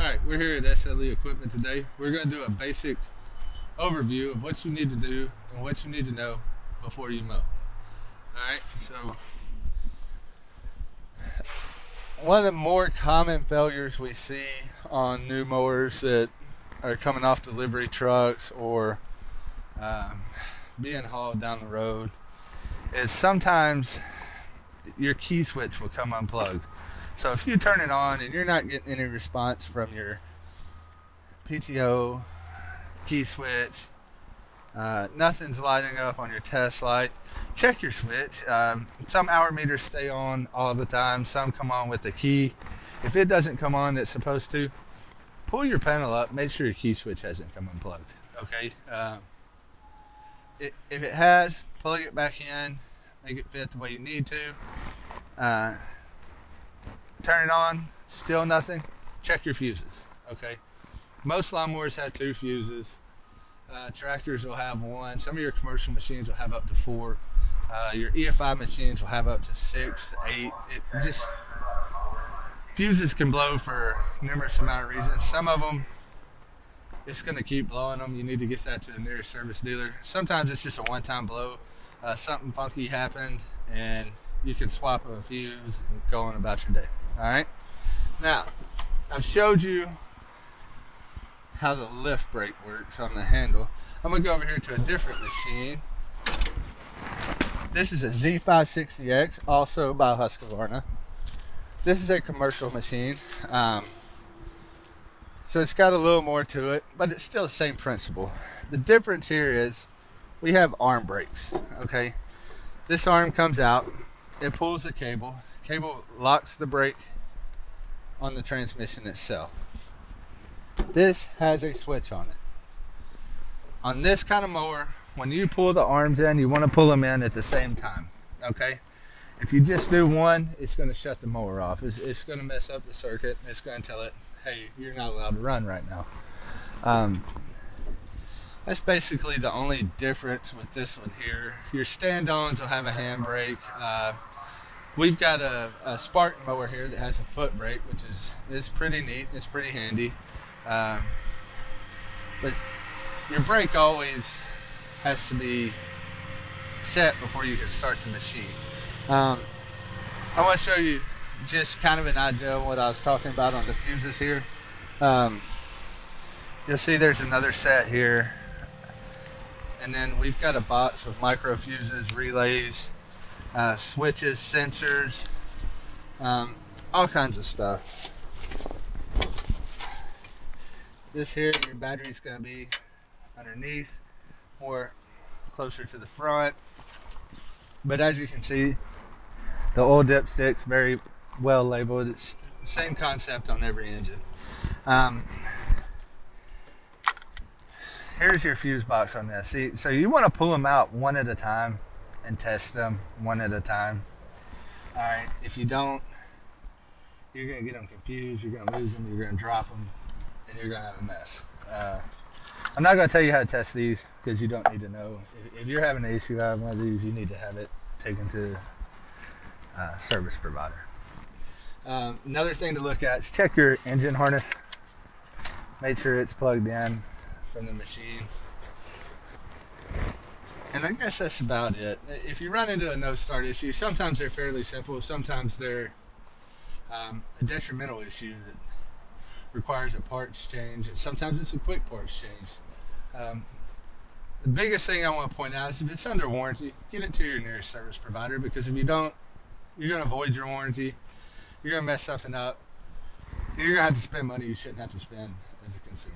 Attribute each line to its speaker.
Speaker 1: Alright, we're here at SLE Equipment today. We're going to do a basic overview of what you need to do and what you need to know before you mow. Alright, so one of the more common failures we see on new mowers that are coming off delivery trucks or being hauled down the road is sometimes your key switch will come unplugged. So if you turn it on and you're not getting any response from your PTO, key switch, nothing's lighting up on your test light, check your switch. Some hour meters stay on all the time, some come on with the key. If it doesn't come on that's supposed to, pull your panel up, make sure your key switch hasn't come unplugged. Okay. If it has, plug it back in, make it fit the way you need to. Turn it on, still nothing, check your fuses. Okay. Most lawnmowers have 2 fuses. Tractors will have 1. Some of your commercial machines will have up to 4. Your EFI machines will have up to 6, 8. Fuses can blow for numerous amount of reasons. Some of them, it's going to keep blowing them. You need to get that to the nearest service dealer. Sometimes it's just a one-time blow. Something funky happened, and you can swap a fuse and go on about your day. All right. Now, I've showed you how the lift brake works on the handle. I'm going to go over here to a different machine. This is a Z560X, also by Husqvarna. This is a commercial machine. So it's got a little more to it, but it's still the same principle. The difference here is we have arm brakes. Okay. This arm comes out, it pulls the cable. Cable locks the brake on the transmission itself. This has a switch on it. On this kind of mower, when you pull the arms in, you want to pull them in at the same time. Okay? If you just do one, it's going to shut the mower off. It's going to mess up the circuit. It's going to tell it, hey, you're not allowed to run right now. That's basically the only difference with this one here. Your stand-ons will have a handbrake. We've got a Spartan mower here that has a foot brake, which is pretty neat. It's pretty handy. But your brake always has to be set before you can start the machine. I want to show you just kind of an idea of what I was talking about on the fuses here. You'll see there's another set here. And then we've got a box with micro fuses, relays, switches, sensors, all kinds of stuff. This here, your battery's going to be underneath or closer to the front. But as you can see, the oil dipstick's very well labeled. It's the same concept on every engine. Here's your fuse box on this. See, so you want to pull them out one at a time and test them one at a time. All right, if you don't, you're going to get them confused, you're going to lose them, you're going to drop them, and you're going to have a mess. I'm not going to tell you how to test these because you don't need to know. If you're having an issue out of one of these, you need to have it taken to a service provider. Another thing to look at is check your engine harness. Make sure it's plugged in from the machine. And I guess that's about it. If you run into a no start issue, sometimes they're fairly simple, sometimes they're a detrimental issue that requires a parts change, and sometimes it's a quick parts change. The biggest thing I want to point out is if it's under warranty, get it to your nearest service provider, because if you don't, you're going to void your warranty, you're going to mess something up, and you're going to have to spend money you shouldn't have to spend as a consumer.